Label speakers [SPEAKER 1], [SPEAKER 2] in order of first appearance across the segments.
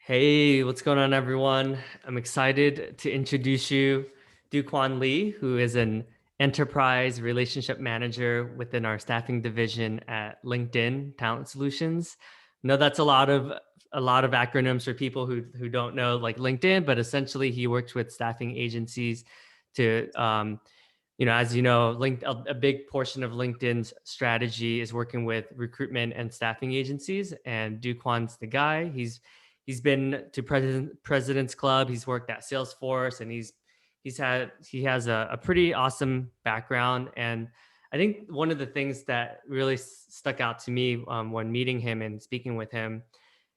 [SPEAKER 1] Hey, what's going on, everyone? I'm excited to introduce you Duquan Lee, who is an enterprise relationship manager within our staffing division at LinkedIn Talent Solutions. I know that's a lot of acronyms for people who don't know like LinkedIn, but essentially he works with staffing agencies to as you know, a big portion of LinkedIn's strategy is working with recruitment and staffing agencies. And Duquan's the guy. He's been to President's Club. He's worked at Salesforce, and he has a pretty awesome background. And I think one of the things that really stuck out to me when meeting him and speaking with him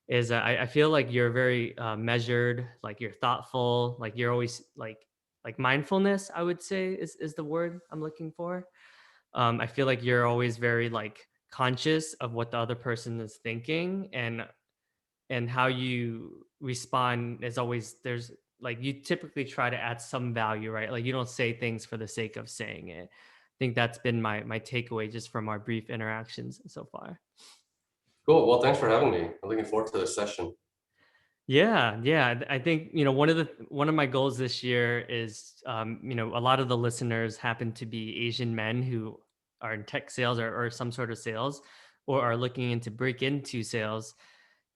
[SPEAKER 1] is I feel like you're very measured, like you're thoughtful, like you're always like mindfulness, I would say is the word I'm looking for. I feel like you're always very like conscious of what the other person is thinking, and how you respond is always there's like you typically try to add some value, right? Like you don't say things for the sake of saying it. I think that's been my takeaway just from our brief interactions so far.
[SPEAKER 2] Cool. Well, thanks for having me. I'm looking forward to this session.
[SPEAKER 1] Yeah, yeah. I think one of my goals this year is a lot of the listeners happen to be Asian men who are in tech sales or some sort of sales or are looking into break into sales.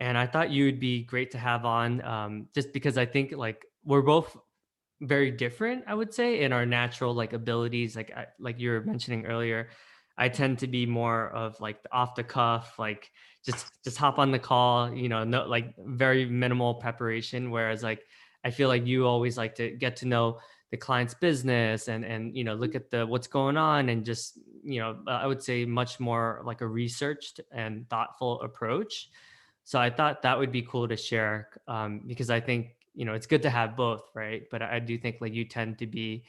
[SPEAKER 1] And I thought you would be great to have on, just because I think like we're both very different, I would say, in our natural like abilities. Like you were mentioning earlier, I tend to be more of like the off the cuff, like just hop on the call, no like very minimal preparation. Whereas like I feel like you always like to get to know the client's business and look at the what's going on and just I would say much more like a researched and thoughtful approach. So I thought that would be cool to share, because I think it's good to have both, right? But I do think like you tend to be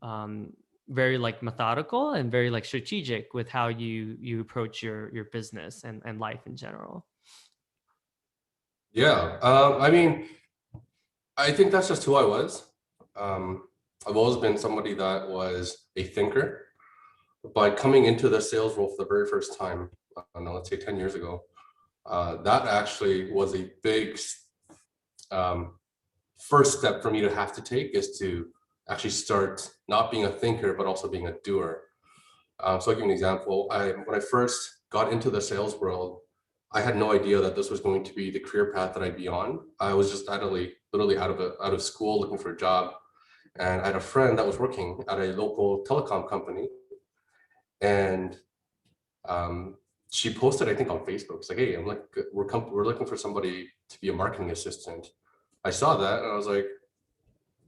[SPEAKER 1] um, very like methodical and very like strategic with how you approach your business and life in general.
[SPEAKER 2] Yeah. I think that's just who I was. I've always been somebody that was a thinker. By coming into the sales role for the very first time, no, let's say 10 years ago, that actually was a big um, first step for me to have to take is to actually start not being a thinker, but also being a doer. So I'll give you an example. When I first got into the sales world, I had no idea that this was going to be the career path that I'd be on. I was just literally out of school looking for a job, and I had a friend that was working at a local telecom company, and um, she posted, I think, on Facebook. It's like, "Hey, I'm like, we're looking for somebody to be a marketing assistant." I saw that, and I was like,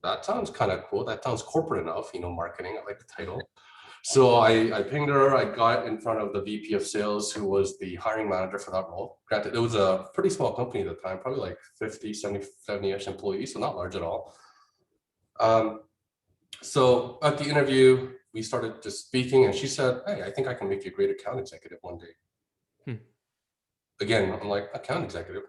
[SPEAKER 2] "That sounds kind of cool. That sounds corporate enough, marketing. I like the title." So I pinged her. I got in front of the VP of sales, who was the hiring manager for that role. Granted, it was a pretty small company at the time, probably like 50, 70-ish employees, so not large at all. Um, so at the interview, we started just speaking, and she said, "Hey, I think I can make you a great account executive one day."
[SPEAKER 1] Hmm.
[SPEAKER 2] Again, I'm like, account executive?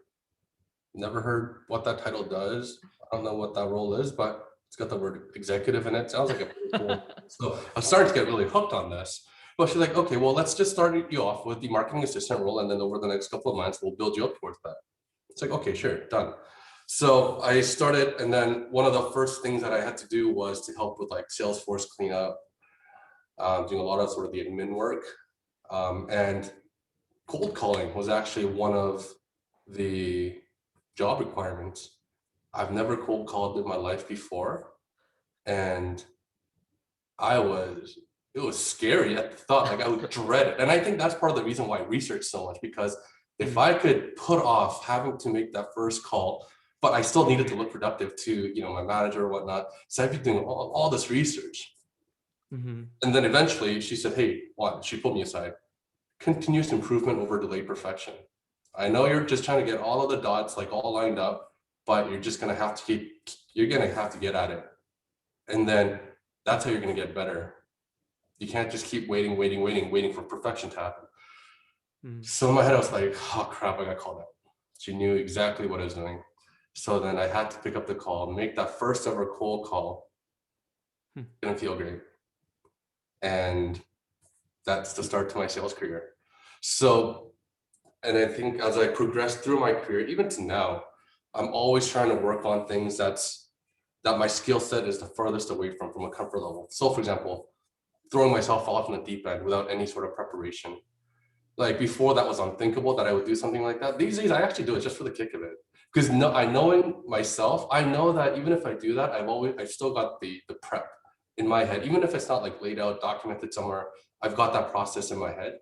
[SPEAKER 2] Never heard what that title does. I don't know what that role is, but it's got the word executive in it. Sounds like a pretty cool. So I'm starting to get really hooked on this. But she's like, okay, well, let's just start you off with the marketing assistant role, and then over the next couple of months, we'll build you up towards that. It's like, okay, sure, done. So I started, and then one of the first things that I had to do was to help with like Salesforce cleanup, doing a lot of sort of the admin work, and cold calling was actually one of the job requirements. I've never cold called in my life before, and it was scary at the thought. Like I would dread it, and I think that's part of the reason why I research so much, because if
[SPEAKER 1] Mm,
[SPEAKER 2] I could put off having to make that first call, but I still needed to look productive to my manager or whatnot, so I'd be doing all this research.
[SPEAKER 1] mhm.
[SPEAKER 2] And then eventually she said, "Hey, what?" She pulled me aside. "Continuous improvement over delayed perfection. I know you're just trying to get all of the dots like all lined up, but you're gonna have to get at it. And then that's how you're gonna get better. You can't just keep waiting for perfection to happen."
[SPEAKER 1] Mm.
[SPEAKER 2] So in my head, I was like, "Oh crap, I got called out." She knew exactly what I was doing. So then I had to pick up the call, make that first ever cold call.
[SPEAKER 1] Hmm.
[SPEAKER 2] Didn't feel great. And that's the start to my sales career. So, and I think as I progressed through my career, even to now, I'm always trying to work on things that my skill set is the furthest away from a comfort level. So for example, throwing myself off in the deep end without any sort of preparation. Like before that was unthinkable that I would do something like that. These days I actually do it just for the kick of it. Because no, I know in myself, I know that even if I do that, I've still got the prep in my head. Even if it's not like laid out, documented somewhere, I've got that process in my head.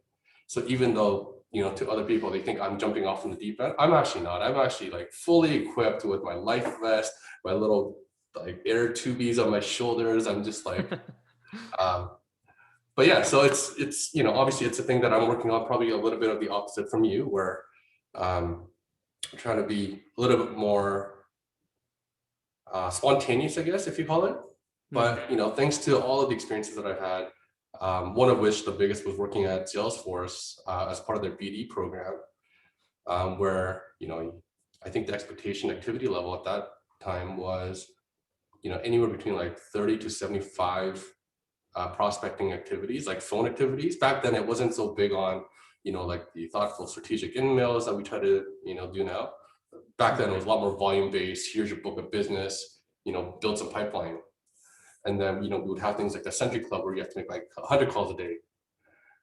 [SPEAKER 2] So even though, to other people, they think I'm jumping off from the deep end, I'm actually not. I'm actually like fully equipped with my life vest, my little like air tubies on my shoulders. I'm just like, um, but yeah, so it's obviously it's a thing that I'm working on, probably a little bit of the opposite from you, where I'm trying to be a little bit more spontaneous, I guess, if you call it.
[SPEAKER 1] Mm,
[SPEAKER 2] But thanks to all of the experiences that I've had, one of which the biggest was working at Salesforce as part of their BD program, where I think the expectation activity level at that time was anywhere between like 30 to 75 prospecting activities, like phone activities. Back then, it wasn't so big on, like the thoughtful strategic emails that we try to, do now. Back then, it was a lot more volume based. Here's your book of business, build some pipeline. And then, we would have things like the Century Club where you have to make like 100 calls a day.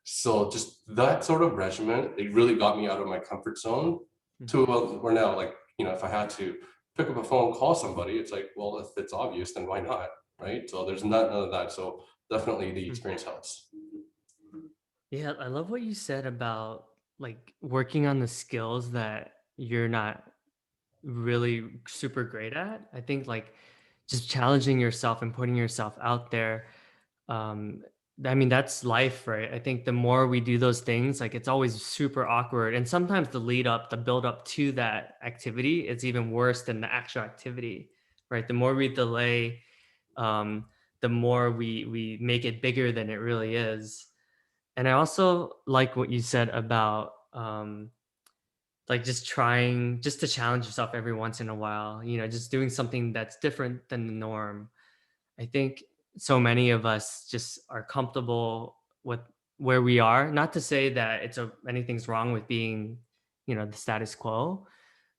[SPEAKER 2] So just that sort of regimen, it really got me out of my comfort zone
[SPEAKER 1] mm,
[SPEAKER 2] to where now, like, if I had to pick up a phone, call somebody, it's like, well, if it's obvious, then why not? Right. So there's none of that. So definitely the
[SPEAKER 1] mm.
[SPEAKER 2] experience helps.
[SPEAKER 1] Yeah, I love what you said about like working on the skills that you're not really super great at. I think like just challenging yourself and putting yourself out there. Um, I mean, that's life, right? I think the more we do those things, like it's always super awkward. And sometimes the lead up, the build up to that activity is even worse than the actual activity, right? The more we delay, um, the more we make it bigger than it really is. And I also like what you said about like just trying just to challenge yourself every once in a while, just doing something that's different than the norm. I think so many of us just are comfortable with where we are. Not to say that anything's wrong with being, the status quo,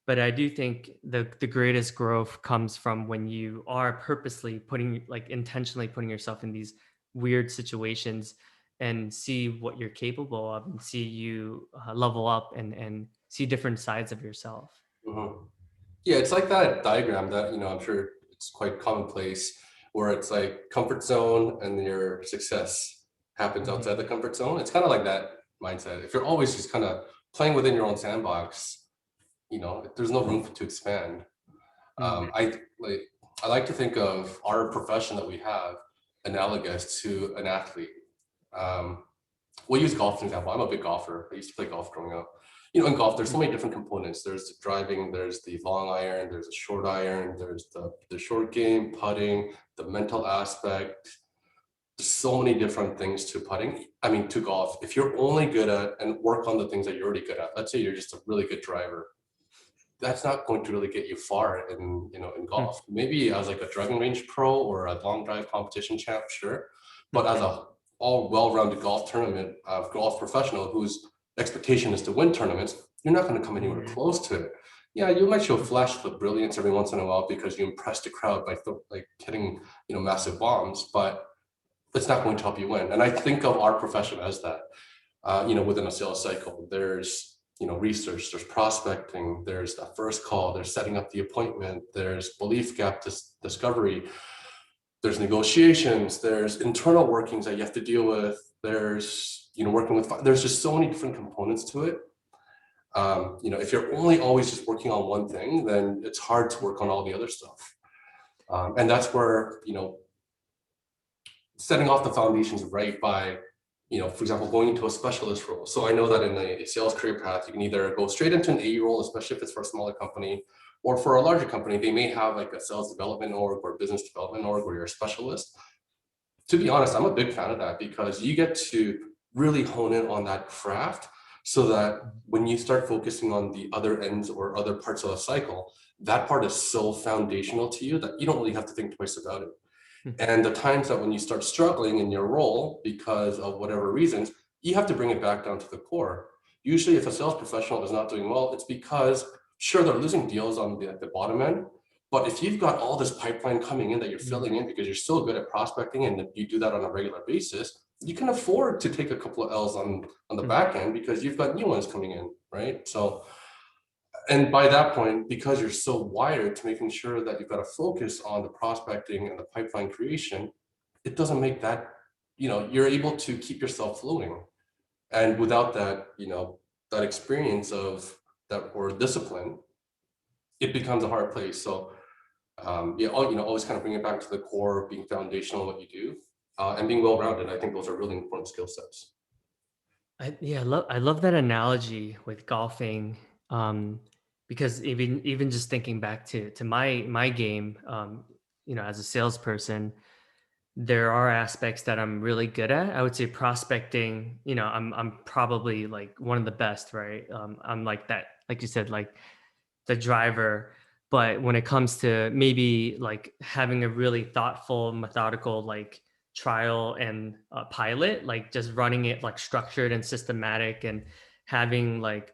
[SPEAKER 1] but I do think the greatest growth comes from when you are purposely putting, like intentionally putting yourself in these weird situations and see what you're capable of and see you level up and see different sides of yourself.
[SPEAKER 2] Mhm. Yeah, it's like that diagram that, I'm sure it's quite commonplace, where it's like comfort zone and your success happens
[SPEAKER 1] Mhm.
[SPEAKER 2] outside the comfort zone. It's kind of like that mindset. If you're always just kind of playing within your own sandbox, there's no room to expand.
[SPEAKER 1] Mm.
[SPEAKER 2] I like I like to think of our profession that we have analogous to an athlete. Um, we'll use golf as an example. I'm a big golfer. I used to play golf growing up. In golf, there's so many different components. There's the driving, there's the long iron, there's a short iron, there's the short game, putting, the mental aspect. There's so many different things to putting. I mean, to golf. If you're only good at and work on the things that you're already good at, let's say you're just a really good driver, that's not going to really get you far in
[SPEAKER 1] Mm.
[SPEAKER 2] golf. Maybe as like a driving range pro or a long drive competition champ, sure. But as
[SPEAKER 1] Mhm.
[SPEAKER 2] a all well-rounded golf professional whose expectation is to win tournaments, you're not going to come anywhere
[SPEAKER 1] Mhm.
[SPEAKER 2] close to it. Yeah, you might show flash of brilliance every once in a while because you impress the crowd by like hitting massive bombs, but it's not going to help you win. And I think of our profession as that. Within a sales cycle, there's research, there's prospecting, there's the first call, there's setting up the appointment, there's belief gap discovery, there's negotiations, there's internal workings that you have to deal with, there's working with, there's just so many different components to it. If you're only always just working on one thing, then it's hard to work on all the other stuff. And that's where setting off the foundations right by, for example, going into a specialist role. So I know that in a sales career path, you can either go straight into an AE role, especially if it's for a smaller company, or for a larger company, they may have like a sales development org or business development org where you're a specialist. To be honest, I'm a big fan of that because you get to really hone in on that craft so that when you start focusing on the other ends or other parts of the cycle, that part is so foundational to you that you don't really have to think twice about it.
[SPEAKER 1] Mhm.
[SPEAKER 2] And the times that when you start struggling in your role because of whatever reasons, you have to bring it back down to the core. Usually, if a sales professional is not doing well, it's because Sure, they're losing deals on the bottom end, but if you've got all this pipeline coming in that you're
[SPEAKER 1] Mm,
[SPEAKER 2] filling in because you're so good at prospecting and you do that on a regular basis, you can afford to take a couple of L's on the
[SPEAKER 1] mm,
[SPEAKER 2] back end because you've got new ones coming in, right? So, and by that point, because you're so wired to making sure that you've got to focus on the prospecting and the pipeline creation, it doesn't make that, you're able to keep yourself flowing. And without that, that experience of that or discipline, it becomes a hard place. So yeah, always kind of bring it back to the core, being foundational in what you do, and being well-rounded. I think those are really important skill sets.
[SPEAKER 1] I love that analogy with golfing, because even just thinking back to my game, as a salesperson, there are aspects that I'm really good at. I would say prospecting, I'm probably like one of the best, right? I'm like that, like you said, like the driver. But when it comes to maybe like having a really thoughtful, methodical, like trial and pilot, like just running it like structured and systematic and having like,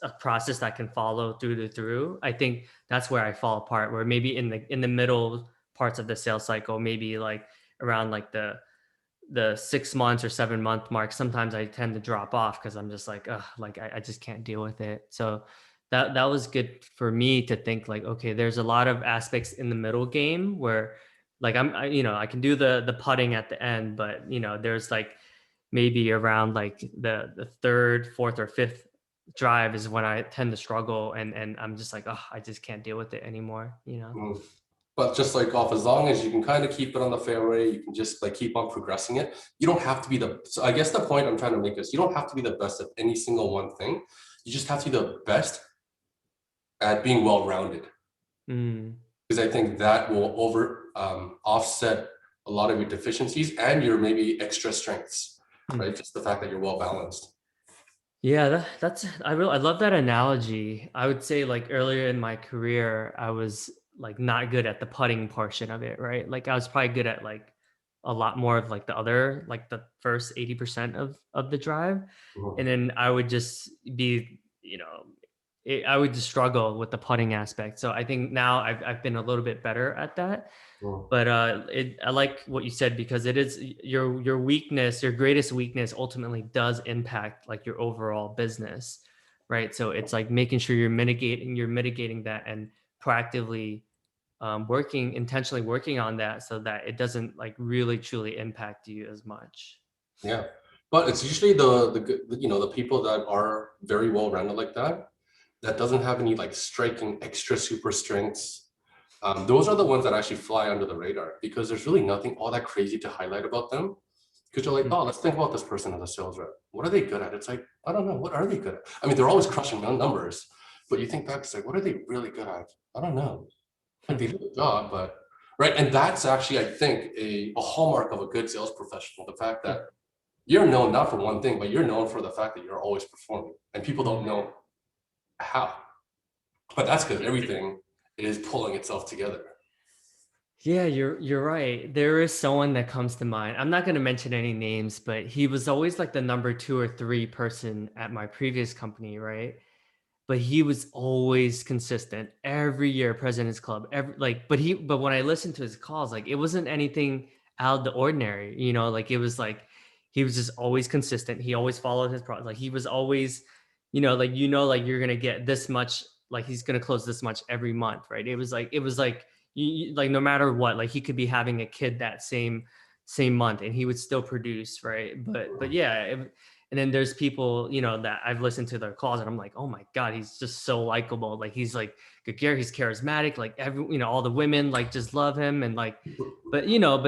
[SPEAKER 1] a process that can follow through, I think that's where I fall apart, where maybe in the middle parts of the sales cycle, maybe like around like the 6 months or 7 month mark, sometimes I tend to drop off because I'm just like, ugh, like I just can't deal with it. So that was good for me to think like, okay, there's a lot of aspects in the middle game where like I can do the putting at the end, but there's like maybe around like the third, fourth, or fifth drive is when I tend to struggle, and I'm just like, oh, I just can't deal with it anymore.
[SPEAKER 2] Mm. But just like golf, as long as you can kind of keep it on the fairway, you can just like keep on progressing it. You don't have to be the. So I guess the point I'm trying to make is you don't have to be the best at any single one thing. You just have to be the best at being well-rounded,
[SPEAKER 1] Mm,
[SPEAKER 2] because I think that will offset a lot of your deficiencies and your maybe extra strengths,
[SPEAKER 1] mm.
[SPEAKER 2] right? Just the fact that you're well balanced.
[SPEAKER 1] Yeah, that's I love that analogy. I would say like earlier in my career, I was like not good at the putting portion of it, right? Like I was probably good at like a lot more of like the other, like the first 80% of the drive. And
[SPEAKER 2] Mhm,
[SPEAKER 1] then I would just be, I would just struggle with the putting aspect. So I think now I've been a little bit better at that.
[SPEAKER 2] mhm.
[SPEAKER 1] But I like what you said, because it is your weakness, your greatest weakness ultimately does impact like your overall business, right? So it's like making sure you're mitigating that and proactively intentionally working on that so that it doesn't like really truly impact you as much.
[SPEAKER 2] Yeah, but it's usually the people that are very well-rounded like that, that doesn't have any like striking extra super strengths. Those are the ones that actually fly under the radar because there's really nothing all that crazy to highlight about them. Because you're like,
[SPEAKER 1] Mm,
[SPEAKER 2] oh, let's think about this person as a sales rep. What are they good at? It's like, I don't know. What are they good at? I mean, they're always crushing numbers, but you think back, it's like, what are they really good at? I don't know. Like they do a job, but right. And that's actually, I think, a hallmark of a good sales professional. The fact that you're known not for one thing, but you're known for the fact that you're always performing, and people don't
[SPEAKER 1] mm.
[SPEAKER 2] know how. But that's because everything is pulling itself together.
[SPEAKER 1] Yeah, you're right. There is someone that comes to mind. I'm not going to mention any names, but he was always like the number two or three person at my previous company, right? But he was always consistent every year, President's Club. But when I listened to his calls, like it wasn't anything out of the ordinary, like it was like he was just always consistent. He always followed his process. Like he was always, like you're gonna get this much, like he's gonna close this much every month, right? It was like like no matter what, like he could be having a kid that same month and he would still produce, right? But yeah, and then there's people, that I've listened to their calls and I'm like, oh my God, he's just so likable. Like he's like good gear, he's charismatic, like all the women like just love him. And like, but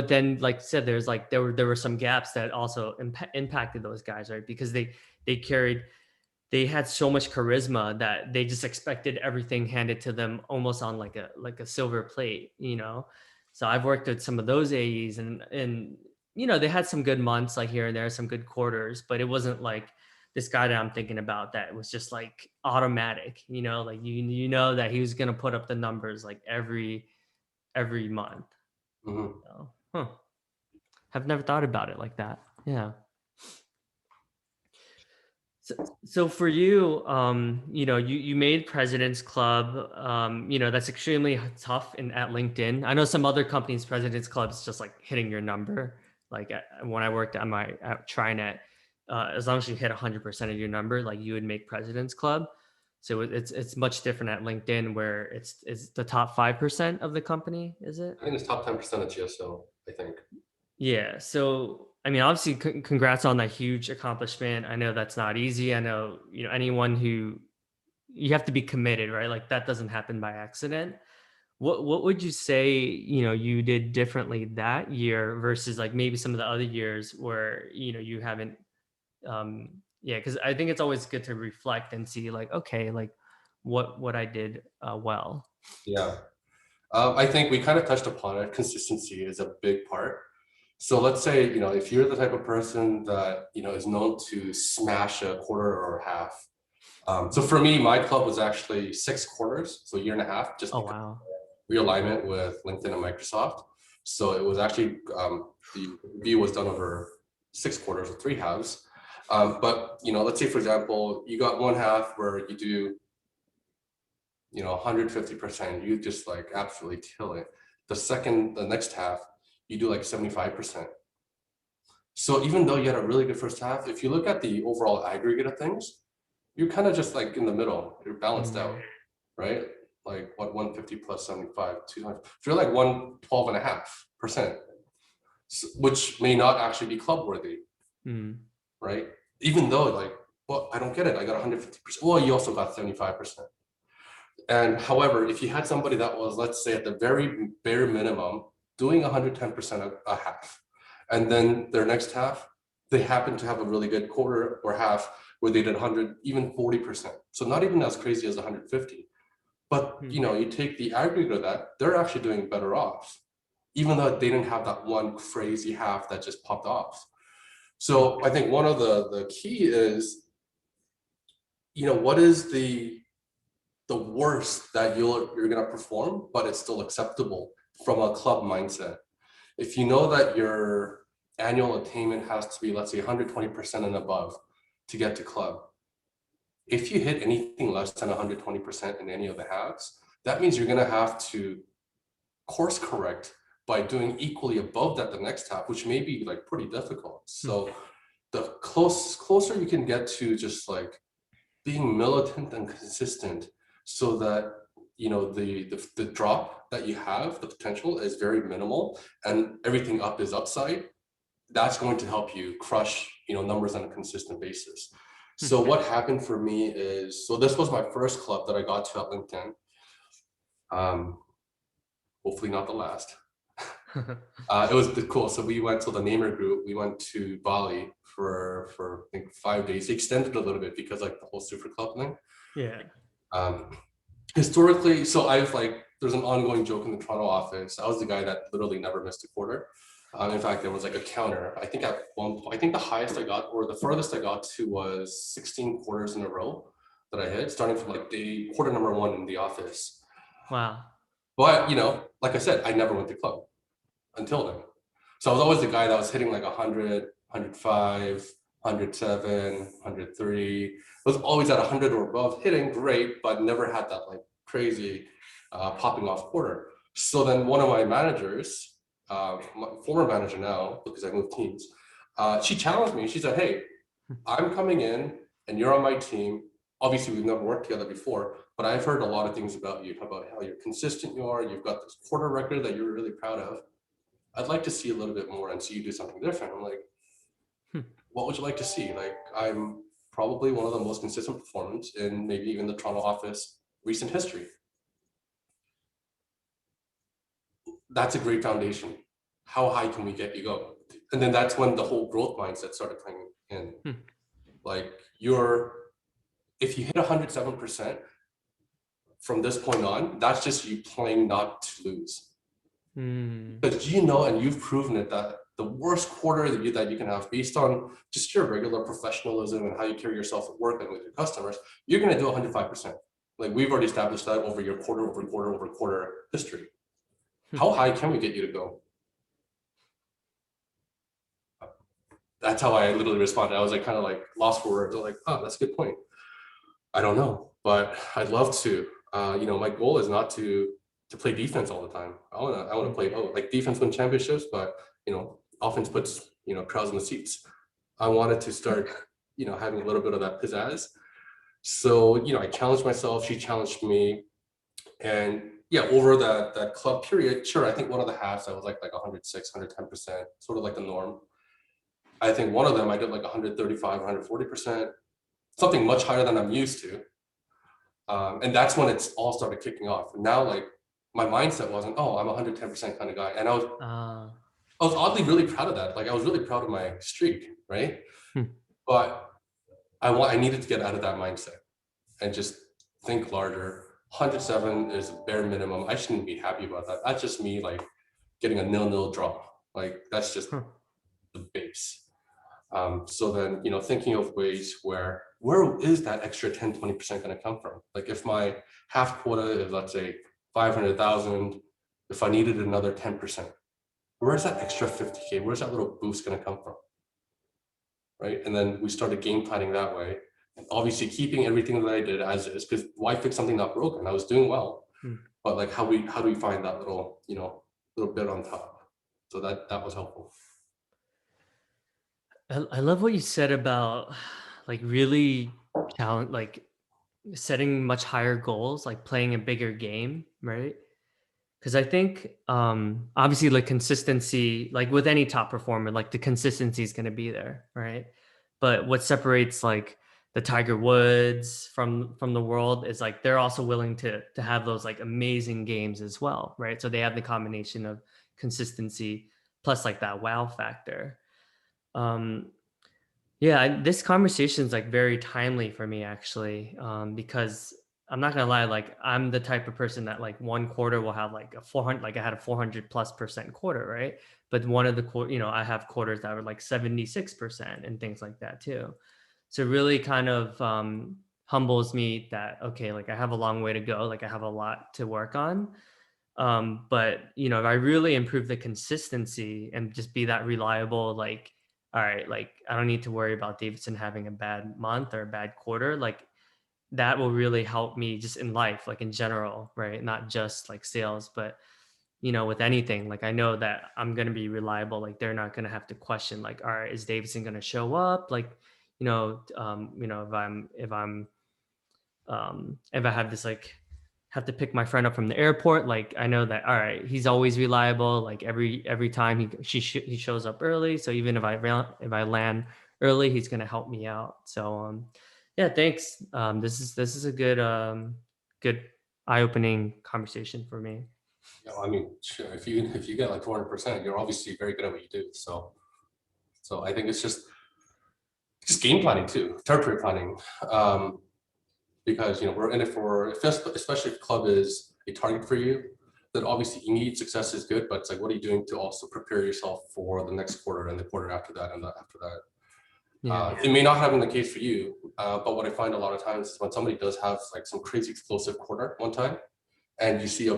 [SPEAKER 1] then like I said, there were some gaps that also impacted those guys, right? Because they had so much charisma that they just expected everything handed to them almost on like a silver plate. So I've worked with some of those AEs, and they had some good months like here and there, some good quarters, but it wasn't like this guy that I'm thinking about that was just like automatic, like you know that he was gonna put up the numbers like every month.
[SPEAKER 2] Mhm.
[SPEAKER 1] So, have never thought about it like that. Yeah. So, so for you, you made President's Club. That's extremely tough in at LinkedIn. I know some other companies, President's Club is just like hitting your number. Like when I worked at Trinet, as long as you hit 100% of your number, like you would make President's Club. So it's much different at LinkedIn, where it's the top 5% of the company. Is it?
[SPEAKER 2] I think it's top 10% of GSO, I think.
[SPEAKER 1] Yeah. So, I mean, obviously, congrats on that huge accomplishment. I know that's not easy. I know, anyone who you have to be committed, right? Like that doesn't happen by accident. What would you say, you did differently that year versus like maybe some of the other years where, you haven't, yeah, because I think it's always good to reflect and see like, okay, like what I did well.
[SPEAKER 2] Yeah. I think we kind of touched upon it. Consistency is a big part. So let's say, if you're the type of person that, is known to smash a quarter or a half. So for me, my club was actually 6 quarters, so a year and a half, just
[SPEAKER 1] Oh,
[SPEAKER 2] because
[SPEAKER 1] wow.
[SPEAKER 2] realignment with LinkedIn and Microsoft. So it was actually, the review was done over 6 quarters or 3 halves. But, let's say, for example, you got one half where you do 150%, you just like absolutely kill it. The next half, you do like 75%. So even though you had a really good first half, if you look at the overall aggregate of things, you're kind of just like in the middle, you're balanced out,
[SPEAKER 1] Mm,
[SPEAKER 2] right? Like what, 150 plus 75, 200, if you're like 112.5%, which may not actually be club worthy,
[SPEAKER 1] mm,
[SPEAKER 2] right? Even though like, well, I don't get it, I got 150%. Well, you also got 75%. And however, if you had somebody that was, let's say, at the very bare minimum, doing 110% a half, and then their next half, they happen to have a really good quarter or half where they did 100, even 40%. So not even as crazy as 150. But
[SPEAKER 1] mm,
[SPEAKER 2] you take the aggregate of that, they're actually doing better off, even though they didn't have that one crazy half that just popped off.
[SPEAKER 1] mm,
[SPEAKER 2] So I think one of the key is, what is the worst that you're going to perform, but it's still acceptable from a club mindset. If you know that your annual attainment has to be, let's say, 120% and above to get to club, if you hit anything less than 120% in any of the halves, that means you're going to have to course correct by doing equally above that the next half, which may be like pretty difficult.
[SPEAKER 1] mm,
[SPEAKER 2] So the closer you can get to just like being militant and consistent, so that the drop that you have, the potential is very minimal and everything up is upside, that's going to help you crush numbers on a consistent basis. So what happened for me is, so this was my first club that I got to at LinkedIn. um, Hopefully not the last.
[SPEAKER 1] mm.
[SPEAKER 2] It was cool. So we went to the Namer group. We went to Bali for I think 5 days. They extended a little bit because like the whole super club thing.
[SPEAKER 1] Yeah.
[SPEAKER 2] Um, Historically, so I've like, there's an ongoing joke in the Toronto office. I was the guy that literally never missed a quarter. In fact, there was like a counter. I think at one point, I think the highest I got, or the furthest I got to, was 16 quarters in a row that I hit, starting from like day quarter number one in the office.
[SPEAKER 1] Wow.
[SPEAKER 2] But like I said, I never went to club until then. So I was always the guy that was hitting like 100, 105, 107, 103. I was always at 100 or above, hitting great, but never had that like crazy popping off quarter. So then one of my managers, my former manager now, because I moved teams, she challenged me. She said, "Hey, I'm coming in and you're on my team. Obviously, we've never worked together before, but I've heard a lot of things about you, about how you're consistent you are. You've got this quarter record that you're really proud of. I'd like to see a little bit more and see you do something different." I'm like,
[SPEAKER 1] Hmm.
[SPEAKER 2] what would you like to see? Like, I'm probably one of the most consistent performers in maybe even the Toronto office recent history. That's a great foundation. How high can we get you go? And then that's when the whole growth mindset started playing in.
[SPEAKER 1] Hmm.
[SPEAKER 2] Like, if you hit 107% from this point on, that's just you playing not to lose.
[SPEAKER 1] Mm.
[SPEAKER 2] Because and you've proven it, that the worst quarter that you can have, based on just your regular professionalism and how you carry yourself at work and with your customers, you're going to do 105%. Like, we've already established that over your quarter over quarter over quarter history.
[SPEAKER 1] Hmm.
[SPEAKER 2] How high can we get you to go? that's how I literally responded. I was like kind of like lost for words. I was like, oh, that's a good point. I don't know, but I'd love to. My goal is not to play defense all the time. I wanna
[SPEAKER 1] Mm.
[SPEAKER 2] play both. Like defense win championships, but offense puts crowds in the seats. I wanted to start having a little bit of that pizzazz. So I challenged myself. She challenged me, and yeah, over that club period, sure. I think one of the halves I was like 106, 110%, sort of like the norm. I think one of them I did like 135, 140%, something much higher than I'm used to. And that's when it's all started kicking off. And now, like, my mindset wasn't, oh, I'm a 110% kind of guy. And
[SPEAKER 1] Uh,
[SPEAKER 2] I was oddly really proud of that. Like, I was really proud of my streak, right?
[SPEAKER 1] hmm.
[SPEAKER 2] But I needed to get out of that mindset and just think larger. 107 is bare minimum. I shouldn't be happy about that. That's just me, like, getting a nil-nil draw. Like, that's just
[SPEAKER 1] Huh.
[SPEAKER 2] the base. So then, thinking of ways where is that extra 10, 20% going to come from? Like if my half quota is, let's say, 500,000, if I needed another 10%, where's that extra 50K? Where's that little boost going to come from? Right. And then we started game planning that way. And obviously keeping everything that I did as is, because why fix something not broken? I was doing well.
[SPEAKER 1] Hmm.
[SPEAKER 2] But like how do we find that little bit on top? So that was helpful.
[SPEAKER 1] I love what you said about like really challenge, like setting much higher goals, like playing a bigger game, right? Because I think obviously like consistency, like with any top performer, like the consistency is going to be there, right? But what separates like the Tiger Woods from the world is like they're also willing to have those like amazing games as well, right? So they have the combination of consistency plus like that wow factor. Um, yeah, this conversation is like very timely for me actually, because I'm not gonna lie, like I'm the type of person that like one quarter will have like a 400, like I had a 400+% quarter, right? But one of the quarter, I have quarters that were like 76% and things like that too. So it really kind of humbles me that okay, like I have a long way to go, like I have a lot to work on. But if I really improve the consistency and just be that reliable, like, all right, like I don't need to worry about Davidson having a bad month or a bad quarter. Like that will really help me just in life, like in general, right? Not just like sales, but with anything, like I know that I'm gonna be reliable. Like they're not gonna have to question, like, all right, is Davidson gonna show up? Like, if I have this like have to pick my friend up from the airport, like I know that all right, he's always reliable. Like every time he shows up early, so even if I land early, he's gonna help me out. So yeah, thanks. This is a good eye opening conversation for me.
[SPEAKER 2] I mean, sure, if you get like 400%, you're obviously very good at what you do. So I think it's just game planning too, territory planning, because we're in it for, especially if club is a target for you. Then obviously immediate success is good, but it's like, what are you doing to also prepare yourself for the next quarter and the quarter after that and after that?
[SPEAKER 1] Yeah.
[SPEAKER 2] It may not have been the case for you, but what I find a lot of times is when somebody does have like some crazy explosive quarter one time, and you see a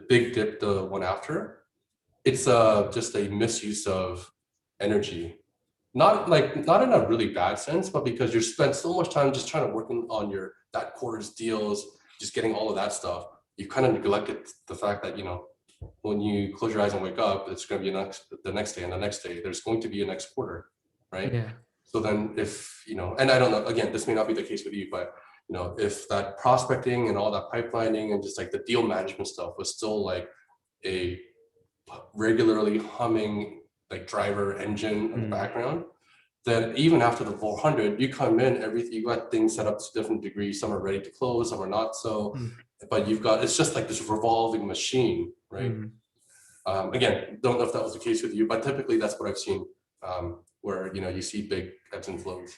[SPEAKER 2] big dip the one after, it's just a misuse of energy. Not in a really bad sense, but because you spent so much time just trying to working on your that quarter's deals, just getting all of that stuff. You kind of neglected the fact that when you close your eyes and wake up, it's going to be the next day and the next day. There's going to be a next quarter, right?
[SPEAKER 1] Yeah.
[SPEAKER 2] So then, if and I don't know. Again, this may not be the case with you, but if that prospecting and all that pipelining and just like the deal management stuff was still like a regularly humming like driver engine in the
[SPEAKER 1] Mm.
[SPEAKER 2] background, then even after the 400, you come in, everything, you got things set up to different degrees. Some are ready to close, some are not so,
[SPEAKER 1] Mm.
[SPEAKER 2] but it's just like this revolving machine, right?
[SPEAKER 1] Mm.
[SPEAKER 2] Again, don't know if that was the case with you, but typically that's what I've seen, where you see big ebbs and flows.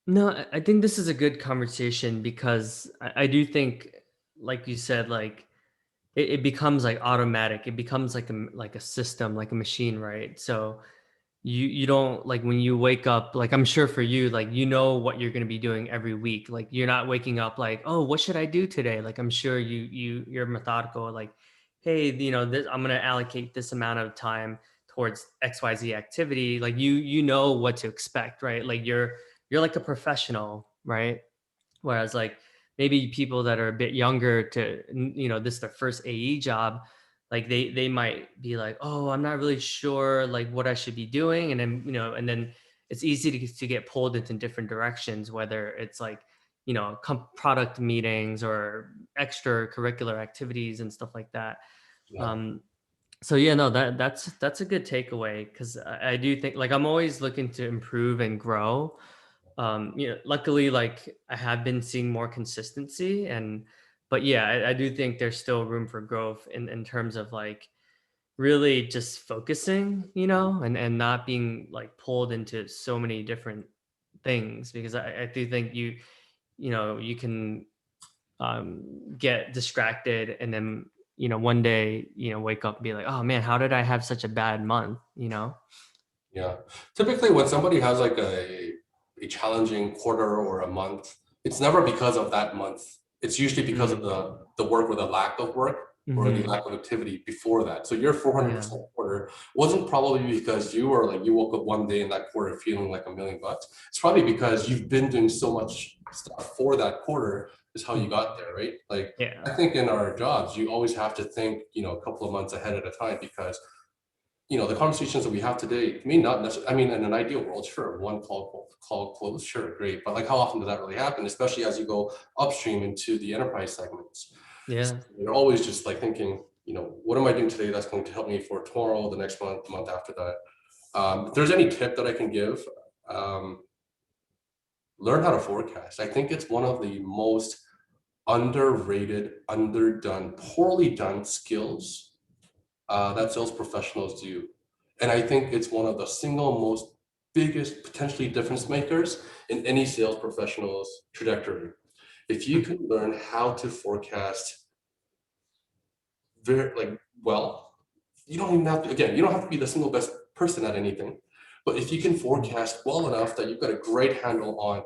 [SPEAKER 1] No, I think this is a good conversation because I do think, like you said, like it becomes like automatic. It becomes like a system, like a machine, right? So you don't like when you wake up, like I'm sure for you, like what you're gonna be doing every week. Like you're not waking up like, oh, what should I do today? Like I'm sure you're methodical, like, hey, this I'm gonna allocate this amount of time towards XYZ activity, like you know what to expect, right? Like you're like a professional, right? Whereas like maybe people that are a bit younger to, this is their first AE job, like they might be like, oh, I'm not really sure like what I should be doing. And then, and then it's easy to get pulled into different directions, whether it's like, product meetings or extracurricular activities and stuff like that.
[SPEAKER 2] Yeah.
[SPEAKER 1] Um, so yeah, no, that's a good takeaway because I do think like I'm always looking to improve and grow. Luckily, like I have been seeing more consistency, and but yeah, I do think there's still room for growth in terms of like really just focusing, and not being like pulled into so many different things because I do think you can get distracted and then one day wake up and be like, oh man, how did I have such a bad month.
[SPEAKER 2] Yeah. Typically, when somebody has like a challenging quarter or a month, it's never because of that month. It's usually because of
[SPEAKER 1] Mm.
[SPEAKER 2] the work or the lack of work or the
[SPEAKER 1] Hmm.
[SPEAKER 2] lack of activity before that. So your
[SPEAKER 1] Yeah.
[SPEAKER 2] 400% quarter wasn't probably because you were like you woke up one day in that quarter feeling like $1 million. It's probably because you've been doing so much stuff for that quarter is how you
[SPEAKER 1] Mm.
[SPEAKER 2] got there, right? Like
[SPEAKER 1] Yeah.
[SPEAKER 2] I think in our jobs, you always have to think, a couple of months ahead at a time because the conversations that we have today may not necessarily, I mean, in an ideal world, sure, one call close, sure, great. But like how often does that really happen, especially as you go upstream into the enterprise segments? So
[SPEAKER 1] Yeah.
[SPEAKER 2] you're always just like thinking, what am I doing today that's going to help me for tomorrow, the next month, the month after that? If there's any tip that I can give, um, learn how to forecast. I think it's one of the most underrated, underdone, poorly done skills that sales professionals do. And I think it's one of the single most biggest potentially difference makers in any sales professional's trajectory. If you
[SPEAKER 1] Mm.
[SPEAKER 2] can learn how to forecast very well, you don't even have to, again, you don't have to be the single best person at anything. But if you can
[SPEAKER 1] Mm.
[SPEAKER 2] forecast well enough that you've got a great handle on,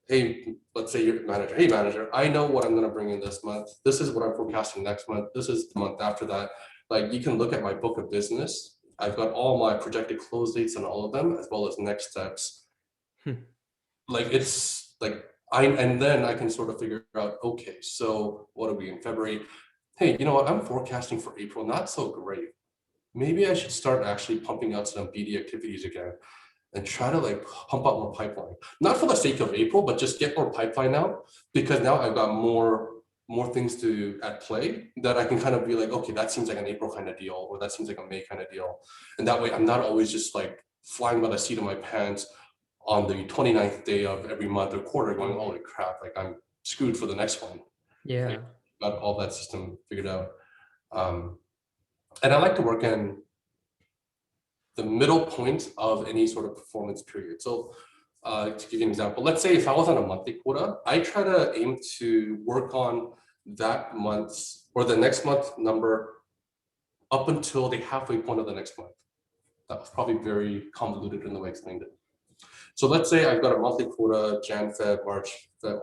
[SPEAKER 2] hey, let's say your manager, hey manager, I know what I'm going to bring in this month. This is what I'm forecasting next month. This is the month after that. Like you can look at my book of business. I've got all my projected close dates on all of them, as well as next steps.
[SPEAKER 1] Hmm.
[SPEAKER 2] Like it's like and then I can sort of figure out, okay, so what are we in February? Hey, you know what? I'm forecasting for April, not so great. Maybe I should start actually pumping out some BD activities again and try to like pump out more pipeline. Not for the sake of April, but just get more pipeline now because now I've got more things to at play that I can kind of be like, okay, that seems like an April kind of deal, or that seems like a May kind of deal. And that way I'm not always just like flying by the seat of my pants on the 29th day of every month or quarter going, holy crap, like I'm screwed for the next one. Right?
[SPEAKER 1] Yeah.
[SPEAKER 2] Got all that system figured out. Um, and I like to work in the middle point of any sort of performance period. So to give you an example, let's say if I was on a monthly quota, I try to aim to work on that month's or the next month number up until the halfway point of the next month. That was probably very convoluted in the way I explained it. So let's say I've got a monthly quota, Jan, Feb, March, Feb,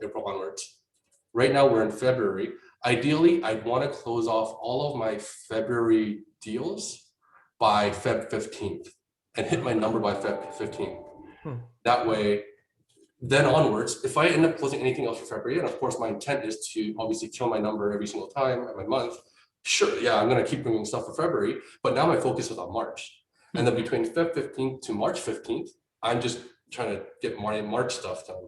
[SPEAKER 2] April onwards. Right now we're in February. Ideally, I'd want to close off all of my February deals by Feb 15th and hit my number by Feb 15th.
[SPEAKER 1] Hmm.
[SPEAKER 2] That way, then onwards, if I end up closing anything else for February, and of course my intent is to obviously kill my number every single time at my month, sure, yeah, I'm going to keep bringing stuff for February, but now my focus is on March. And then between Feb 15th to March 15th, I'm just trying to get my March stuff done.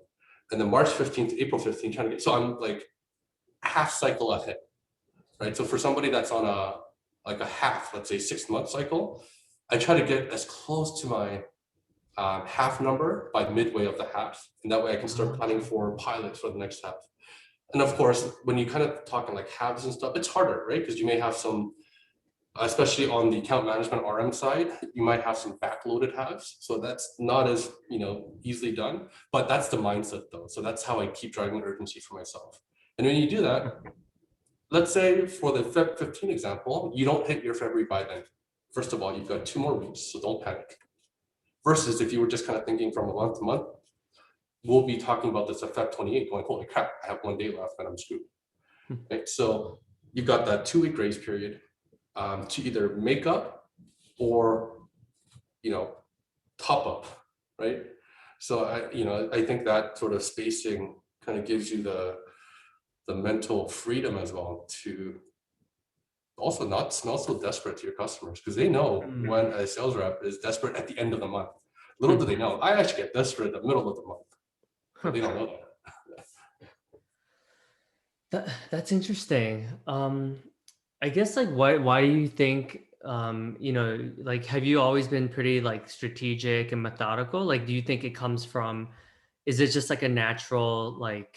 [SPEAKER 2] And then March 15th to April 15th, trying to get, so I'm like half cycle ahead, right? So for somebody that's on a half, let's say 6 month cycle, I try to get as close to my half number by midway of the half. And that way I can start planning for pilots for the next half. And of course, when you kind of talking like halves and stuff, it's harder, right? Because you may have some, especially on the account management RM side, you might have some backloaded halves. So that's not as, easily done, but that's the mindset though. So that's how I keep driving urgency for myself. And when you do that, let's say for the Feb 15 example, you don't hit your February by then. First of all, you've got 2 more weeks, so don't panic. Versus if you were just kind of thinking from a month to month, we'll be talking about this at Feb 28, going, holy crap, I have 1 day left and I'm screwed. Right? So you've got that 2 week grace period to either make up or, top up, right? So I think that sort of spacing kind of gives you the mental freedom as well to also not smell so desperate to your customers, because they know when
[SPEAKER 1] Mm.
[SPEAKER 2] a sales rep is desperate at the end of the month. Little do they know, I actually get desperate at the middle of the month, but they don't know that.
[SPEAKER 1] That's interesting. I guess like why do you think like have you always been pretty like strategic and methodical? Like do you think it comes from, is it just like a natural like,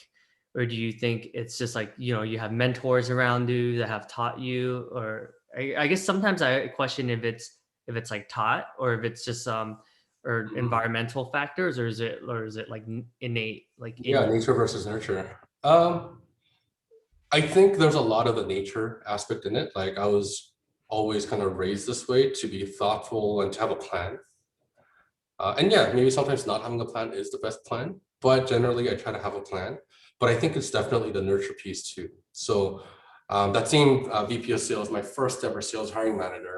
[SPEAKER 1] or do you think it's just like, you have mentors around you that have taught you, or I guess sometimes I question if it's like taught or if it's just or
[SPEAKER 2] Mhm.
[SPEAKER 1] environmental factors, or is it like innate like in
[SPEAKER 2] Yeah,
[SPEAKER 1] you?
[SPEAKER 2] nature versus nurture. I think there's a lot of the nature aspect in it. Like I was always kind of raised this way to be thoughtful and to have a plan. And yeah, maybe sometimes not having a plan is the best plan, but generally I try to have a plan. But I think it's definitely the nurture piece too. So that same VP of sales, my first ever sales hiring manager,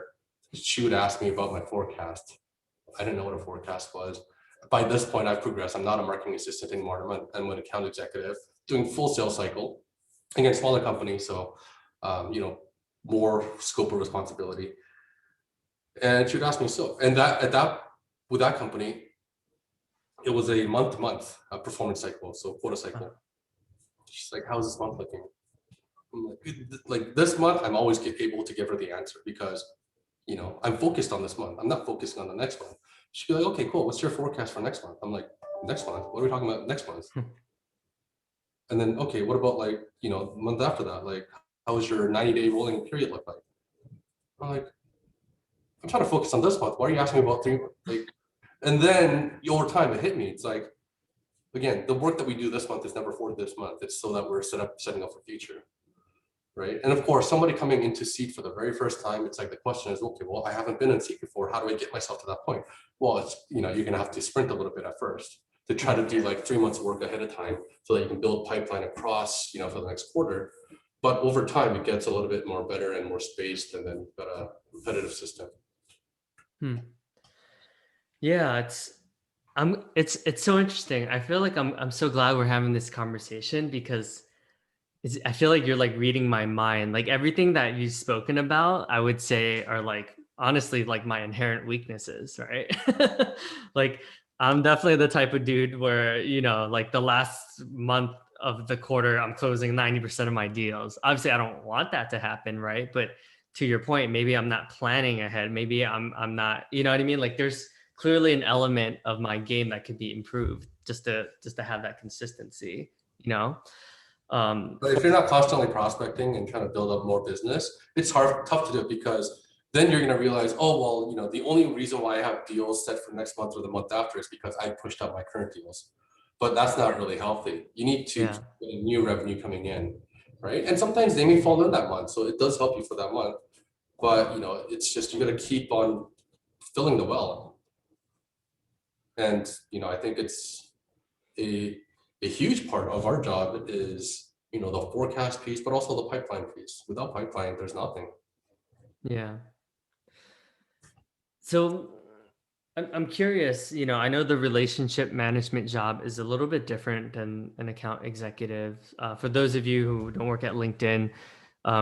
[SPEAKER 2] she would ask me about my forecast. I didn't know what a forecast was. By this point, I've progressed. I'm not a marketing assistant anymore. I'm an account executive doing full sales cycle, again, smaller company, so more scope of responsibility. And she would ask me, so, and that at that with that company, it was a month-to-month performance cycle, so quota
[SPEAKER 1] Uh,
[SPEAKER 2] cycle. She's like, "How's this month looking?" I'm like this month, I'm always able to give her the answer because I'm focused on this month. I'm not focusing on the next month. She'd be like, "Okay, cool. What's your forecast for next month?" I'm like, "Next month? What are we talking about next month?" And then, okay, what about like month after that? Like, how was your 90-day rolling period look like? I'm like, I'm trying to focus on this month. Why are you asking me about 3 months? Like, and then over time it hit me. It's like, again, the work that we do this month is never for this month. It's so that we're setting up for future. Right. And of course, somebody coming into seat for the very first time, it's like the question is, okay, well, I haven't been in seat before. How do I get myself to that point? Well, it's, you're going to have to sprint a little bit at first to try to do like 3 months of work ahead of time so that you can build pipeline across, for the next quarter. But over time, it gets a little bit more better and more spaced, and then you've got a competitive system.
[SPEAKER 1] hmm. Yeah, it's so interesting. I feel like I'm so glad we're having this conversation because I feel like you're like reading my mind. Like everything that you've spoken about, I would say are like honestly like my inherent weaknesses, right? Like I'm definitely the type of dude where, like the last month of the quarter, I'm closing 90% of my deals. Obviously, I don't want that to happen, right? But to your point, maybe I'm not planning ahead. Maybe I'm not, you know what I mean? Like there's clearly an element of my game that could be improved just to have that consistency, you know?
[SPEAKER 2] But if you're not constantly prospecting and trying to build up more business, it's tough to do because then you're going to realize, oh, well, the only reason why I have deals set for next month or the month after is because I pushed up my current deals. But that's not really healthy. You need to
[SPEAKER 1] Yeah.
[SPEAKER 2] keep getting new revenue coming in, right? And sometimes they may fall in that month, so it does help you for that month. But it's just you got to keep on filling the well. And I think it's a a huge part of our job is the forecast piece, but also the pipeline piece. Without pipeline, there's nothing.
[SPEAKER 1] Yeah. So I'm curious, I know the relationship management job is a little bit different than an account executive. For those of you who don't work at LinkedIn,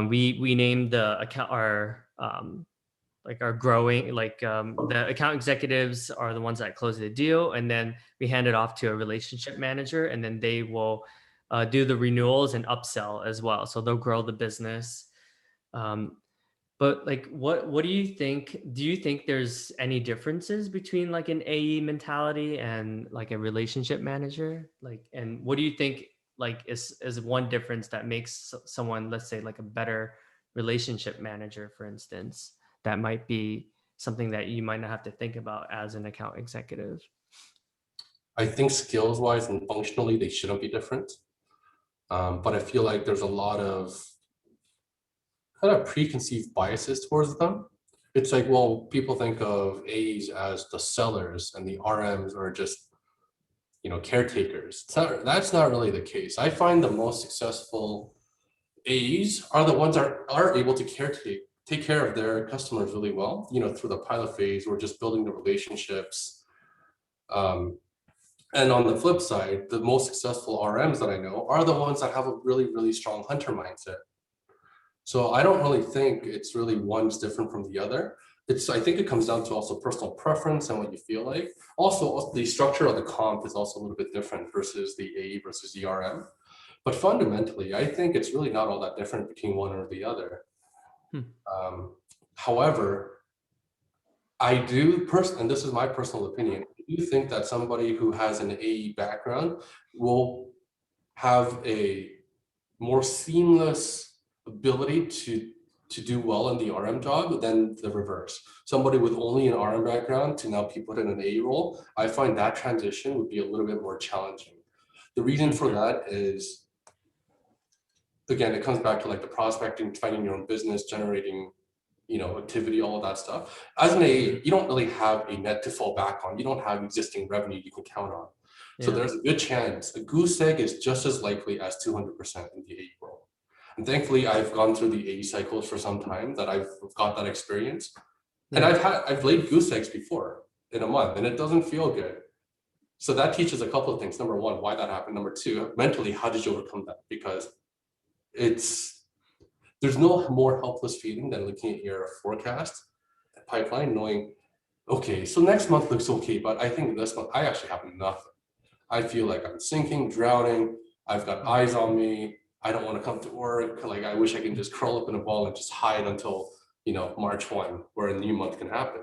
[SPEAKER 1] we named the account our like our growing the account executives are the ones that close the deal, and then we hand it off to a relationship manager, and then they will do the renewals and upsell as well. So they'll grow the business. Um, but like, what do you think? Do you think there's any differences between like an AE mentality and like a relationship manager? Like, and what do you think like is one difference that makes someone, let's say, like a better relationship manager, for instance, that might be something that you might not have to think about as an account executive?
[SPEAKER 2] I think skills wise and functionally, they shouldn't be different. But I feel like there's a lot of kind of preconceived biases towards them. It's like, well, people think of A's as the sellers and the RMs are just, caretakers. That's not really the case. I find the most successful A's are the ones that are able to caretake take care of their customers really well, through the pilot phase or just building the relationships. Um, and on the flip side, the most successful RMs that I know are the ones that have a really, really strong hunter mindset. So I don't really think it's really one's different from the other. I think it comes down to also personal preference and what you feel like. Also, the structure of the comp is also a little bit different versus the AE versus the RM. But fundamentally, I think it's really not all that different between one or the other.
[SPEAKER 1] Hmm.
[SPEAKER 2] Um, However, I do and this is my personal opinion, I do think that somebody who has an AE background will have a more seamless ability to do well in the RM job than the reverse. Somebody with only an RM background to now be put in an AE role, I find that transition would be a little bit more challenging. The reason for that is, again, it comes back to like the prospecting, finding your own business, generating activity, all of that stuff. As an AE, you don't really have a net to fall back on. You don't have existing revenue you can count on. So
[SPEAKER 1] Yeah.
[SPEAKER 2] there's a good chance a goose egg is just as likely as 200% in the AE world. And thankfully, I've gone through the AE cycles for some time that I've got that experience. And
[SPEAKER 1] Yeah.
[SPEAKER 2] I've laid goose eggs before in a month, and it doesn't feel good. So that teaches a couple of things. Number one, why that happened. Number two, mentally, how did you overcome that? Because it's there's no more helpless feeling than looking at your forecast pipeline, knowing, okay, so next month looks okay, but I think this month I actually have nothing. I feel like I'm sinking, drowning. I've got eyes on me. I don't want to come to work. Like I wish I can just curl up in a ball and just hide until March 1, where a new month can happen.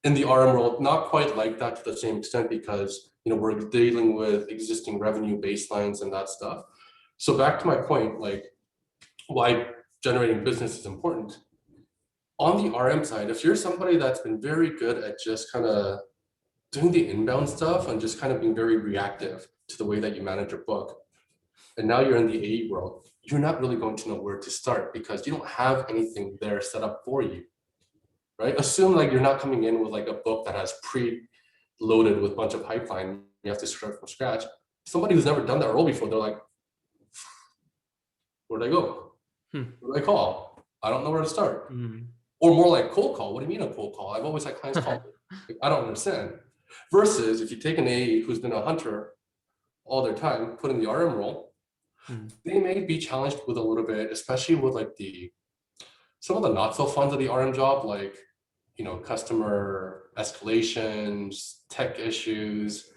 [SPEAKER 2] In the RM world, not quite like that to the same extent because we're dealing with existing revenue baselines and that stuff. So back to my point, like why generating business is important. On the RM side, if you're somebody that's been very good at just kind of doing the inbound stuff and just kind of being very reactive to the way that you manage your book, and now you're in the AE world, you're not really going to know where to start because you don't have anything there set up for you, right? Assume like you're not coming in with like a book that has pre-loaded with a bunch of pipeline. You have to start from scratch. Somebody who's never done that role before, they're like, where'd I go?
[SPEAKER 1] Hmm.
[SPEAKER 2] Who do I call? I don't know where to start.
[SPEAKER 1] Mm.
[SPEAKER 2] Or more like cold call. What do you mean a cold call? I've always had clients call me. Like, I don't understand. Versus if you take an AE who's been a hunter all their time, put in the RM role,
[SPEAKER 1] Mm.
[SPEAKER 2] they may be challenged with a little bit, especially with like some of the not so fun of the RM job, like customer escalations, tech issues,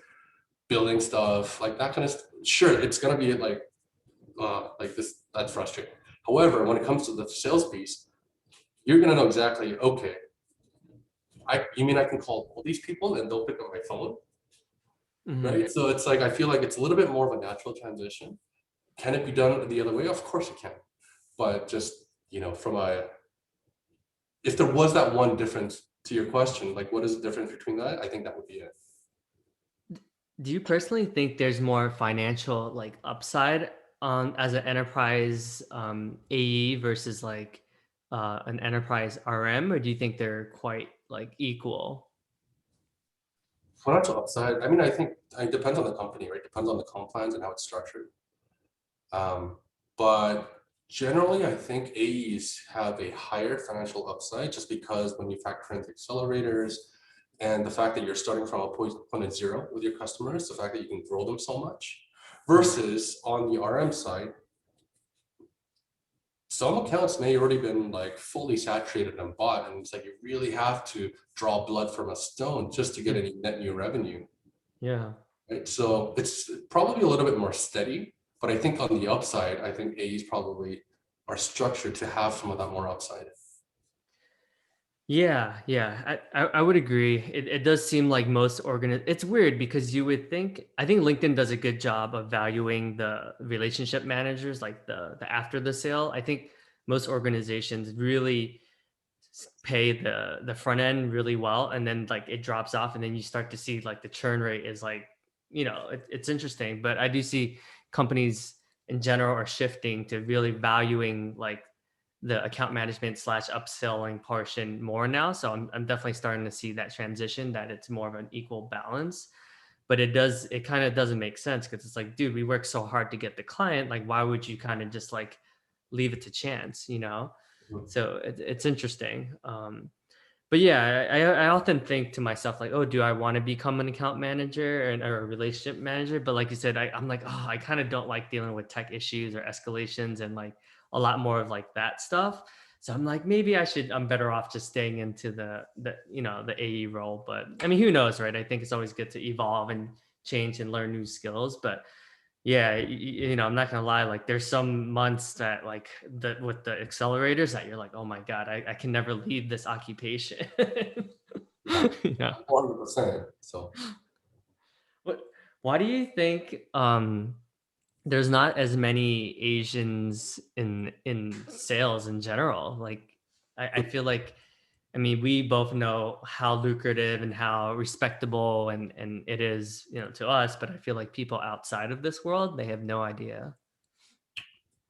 [SPEAKER 2] building stuff, like that kind of stuff. Sure, it's gonna be like this, that's frustrating. However, when it comes to the sales piece, you're gonna know exactly, okay, you mean I can call all these people and they'll pick up my phone,
[SPEAKER 1] Mm.
[SPEAKER 2] right? So it's like I feel like it's a little bit more of a natural transition. Can it be done the other way? Of course it can. But just, from if there was that one difference to your question, like what is the difference between that? I think that would be it.
[SPEAKER 1] Do you personally think there's more financial like upside on as an enterprise AE versus like an enterprise RM, or do you think they're quite like equal?
[SPEAKER 2] Financial upside, I mean, I think it depends on the company, right? Depends on the comp plans and how it's structured. Um, but generally, I think AEs have a higher financial upside just because when you factor in the accelerators and the fact that you're starting from a point of zero with your customers, the fact that you can grow them so much, versus on the RM side, some accounts may already been like fully saturated and bought, and it's like you really have to draw blood from a stone just to get
[SPEAKER 1] Mm.
[SPEAKER 2] any net new revenue.
[SPEAKER 1] Yeah.
[SPEAKER 2] Right? So it's probably a little bit more steady, but I think on the upside, I think A's probably are structured to have some of that more upside.
[SPEAKER 1] Yeah, yeah, I would agree. It does seem like most it's weird because you would think I think LinkedIn does a good job of valuing the relationship managers, like the after the sale. I think most organizations really pay the front end really well, and then like it drops off, and then you start to see like the churn rate is like it's interesting. But I do see companies in general are shifting to really valuing like the account management slash upselling portion more now. So I'm definitely starting to see that transition, that it's more of an equal balance. But it kind of doesn't make sense because it's like, dude, we work so hard to get the client. Like, why would you kind of just like leave it to chance, you know? So it's interesting. But yeah, I often think to myself like, oh, do I want to become an account manager or a relationship manager? But like you said, I'm like, oh, I kind of don't like dealing with tech issues or escalations and like a lot more of like that stuff. So I'm like, maybe I'm better off just staying into the AE role. But I mean, who knows, right? I think it's always good to evolve and change and learn new skills. But yeah, I'm not gonna lie. Like, there's some months that, like, with the accelerators that you're like, oh my god, I can never leave this occupation.
[SPEAKER 2] Yeah,
[SPEAKER 1] Yeah.
[SPEAKER 2] 100%. So
[SPEAKER 1] What? Why do you think there's not as many Asians in sales in general? Like, I feel like, I mean, we both know how lucrative and how respectable and it is, to us, but I feel like people outside of this world, they have no idea.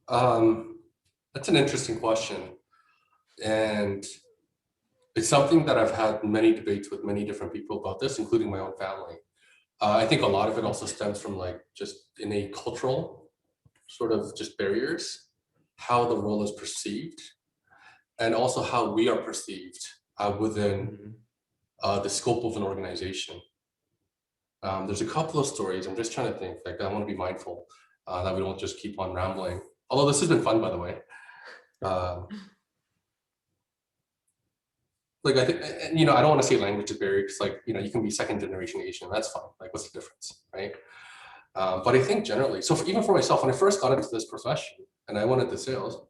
[SPEAKER 2] um, that's an interesting question. And it's something that I've had many debates with many different people about this, including my own family. I think a lot of it also stems from like just innate cultural sort of just barriers, how the role is perceived, and also how we are perceived within
[SPEAKER 1] Mhm.
[SPEAKER 2] the scope of an organization. There's a couple of stories. I'm just trying to think. Like, I want to be mindful that we don't just keep on rambling. Although this has been fun, by the way. Um, like I think, and, I don't want to say language is barrier because, like, you can be second generation Asian. That's fine. Like, what's the difference, right? But I think generally, so even for myself, when I first got into this profession and I went into sales,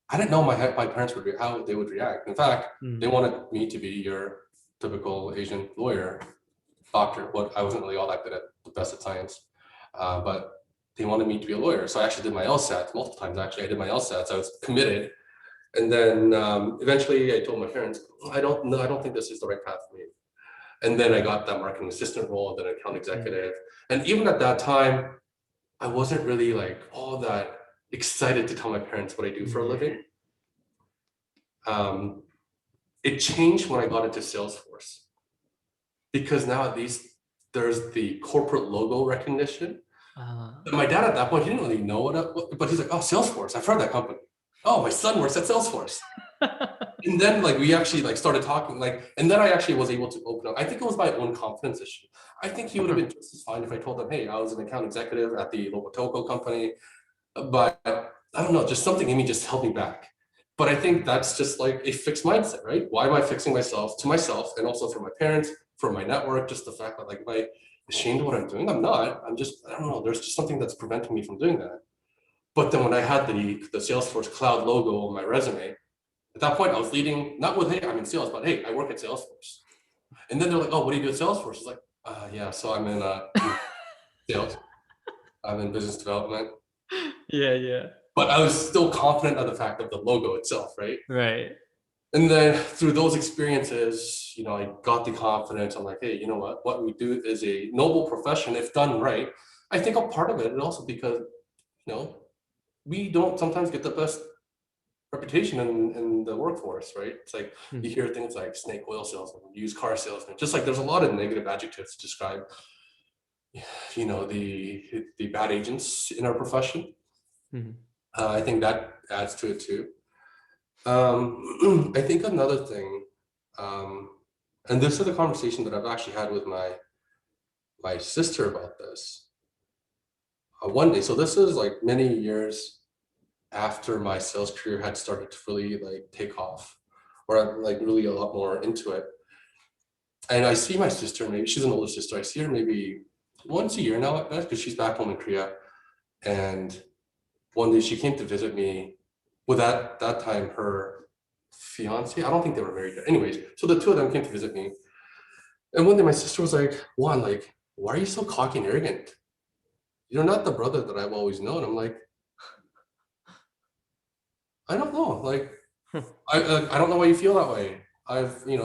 [SPEAKER 2] I didn't know my parents would how they would react. In fact, they
[SPEAKER 1] Mm.
[SPEAKER 2] wanted me to be your typical Asian lawyer, doctor. What I wasn't really all that good at the best at science, but they wanted me to be a lawyer. So I actually did my LSAT multiple times. Actually, I did my LSATs. I was committed, and then eventually I told my parents, I don't know. I don't think this is the right path for me. And then I got that marketing assistant role, then account
[SPEAKER 1] Mm.
[SPEAKER 2] executive. And even at that time, I wasn't really like all that excited to tell my parents what I do for a
[SPEAKER 1] Mhm.
[SPEAKER 2] living. Um, it changed when I got into Salesforce because now at least there's the corporate logo recognition.
[SPEAKER 1] Uh,
[SPEAKER 2] But my dad at that point, he didn't really know but he's like, oh, Salesforce, I've heard that company. Oh, my son works at Salesforce. And then like we actually like started talking and then I actually was able to open up. I think it was my own confidence issue. I think he would have been just as fine if I told him, hey, I was an account executive at the local telco company, but I don't know, just something in me just held me back. But I think that's just like a fixed mindset, right? Why am I fixing myself to myself and also for my parents, for my network? Just the fact that like, am I ashamed of what I'm doing? I'm not. I don't know. There's just something that's preventing me from doing that. But then when I had the Salesforce cloud logo on my resume, at that point I was leading not with, hey, I'm in sales, but hey, I work at Salesforce. And then they're like, oh, what do you do at Salesforce? It's like, yeah, so I'm in sales. I'm in business development.
[SPEAKER 1] yeah, yeah.
[SPEAKER 2] But I was still confident of the fact of the logo itself, right?
[SPEAKER 1] Right.
[SPEAKER 2] And then through those experiences, I got the confidence. I'm like, hey, you know what we do is a noble profession if done right. I think a part of it, and also because, you know, we don't sometimes get the best reputation in the workforce, right? It's like you
[SPEAKER 1] Mhm.
[SPEAKER 2] hear things like snake oil salesman, used car salesman, just like there's a lot of negative adjectives to describe, the bad agents in our profession.
[SPEAKER 1] Mhm.
[SPEAKER 2] I think that adds to it too. I think another thing, um, and this is a conversation that I've actually had with my sister about this one day. So this is like many years after my sales career had started to really like take off, or I'm like really a lot more into it. And I see my sister, maybe she's an older sister. I see her maybe once a year now at best because she's back home in Korea. And one day she came to visit me with that time her fiance. I don't think they were married yet. Anyways, so the two of them came to visit me. And one day my sister was like, Juan, like, why are you so cocky and arrogant? You're not the brother that I've always known. I'm like, I don't know. Like, I don't know why you feel that way.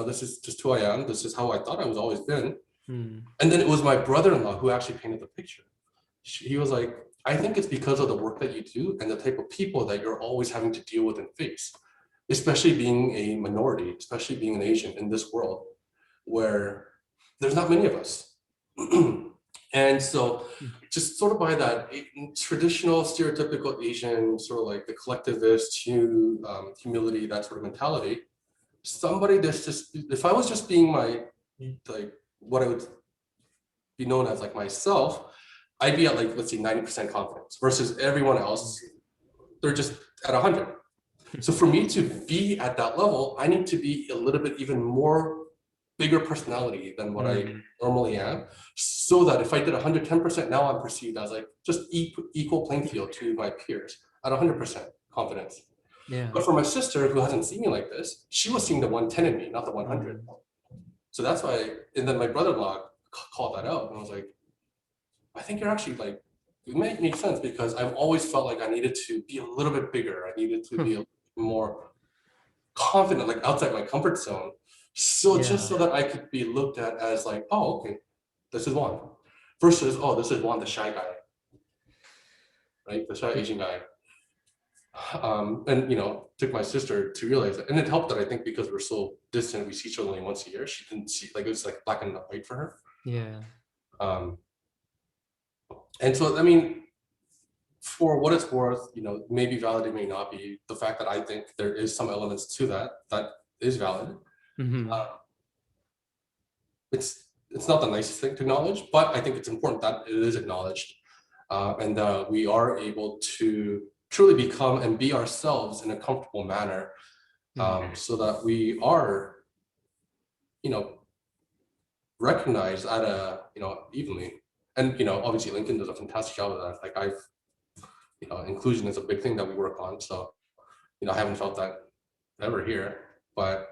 [SPEAKER 2] This is just who I am. This is how I thought I was always been.
[SPEAKER 1] Mhm.
[SPEAKER 2] And then it was my brother-in-law who actually painted the picture. He was like, I think it's because of the work that you do and the type of people that you're always having to deal with and face, especially being a minority, especially being an Asian in this world where there's not many of us. And so just sort of by that traditional stereotypical Asian sort of like the collectivist, humility, that sort of mentality. Somebody that's just, if I was just being my, like what I would be known as like myself, I'd be at like, let's say 90% confidence versus everyone else, they're just at 100. So for me to be at that level, I need to be a little bit even more bigger personality than what I
[SPEAKER 1] Mm,
[SPEAKER 2] normally am, so that if I did 110%, now I'm perceived as like just equal playing field to my peers at 100% confidence.
[SPEAKER 1] yeah.
[SPEAKER 2] But for my sister, who hasn't seen me like this, she was seeing the 110 in me, not the 100.
[SPEAKER 1] Mm,
[SPEAKER 2] So that's why, and then my brother-in-law called that out, and I was like, I think you're actually like, it might make sense because I've always felt like I needed to be a little bit bigger. I needed to be a more confident, like outside my comfort zone. So just
[SPEAKER 1] yeah.
[SPEAKER 2] so that I could be looked at as like, oh, okay, this is Juan. Versus, oh, this is Juan, the shy guy, right? The shy Asian guy. And took my sister to realize it. And it helped that I think because we're so distant, we see each other only once a year. She didn't see, like, it was like black and white for her.
[SPEAKER 1] Yeah.
[SPEAKER 2] Um, and so, I mean, for what it's worth, maybe valid, it may not be. The fact that I think there is some elements to that that is valid.
[SPEAKER 1] Hmm.
[SPEAKER 2] Uh, it's not the nicest thing to acknowledge, but I think it's important that it is acknowledged, and we are able to truly become and be ourselves in a comfortable manner, so that we are, you know, recognized at a, evenly. And obviously LinkedIn does a fantastic job of that. Like inclusion is a big thing that we work on. So I haven't felt that ever here, but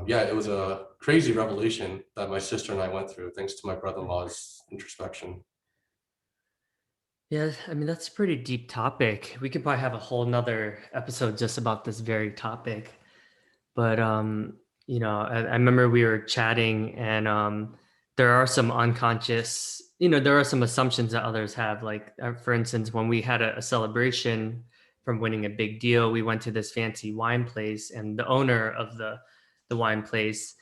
[SPEAKER 2] yeah, it was a crazy revelation that my sister and I went through thanks to my brother-in-law's introspection.
[SPEAKER 1] Yeah, I mean, that's a pretty deep topic. We could probably have a whole nother episode just about this very topic. But I remember we were chatting, and there are some unconscious, there are some assumptions that others have. Like, for instance, when we had a celebration from winning a big deal, we went to this fancy wine place, and the owner of the wine place,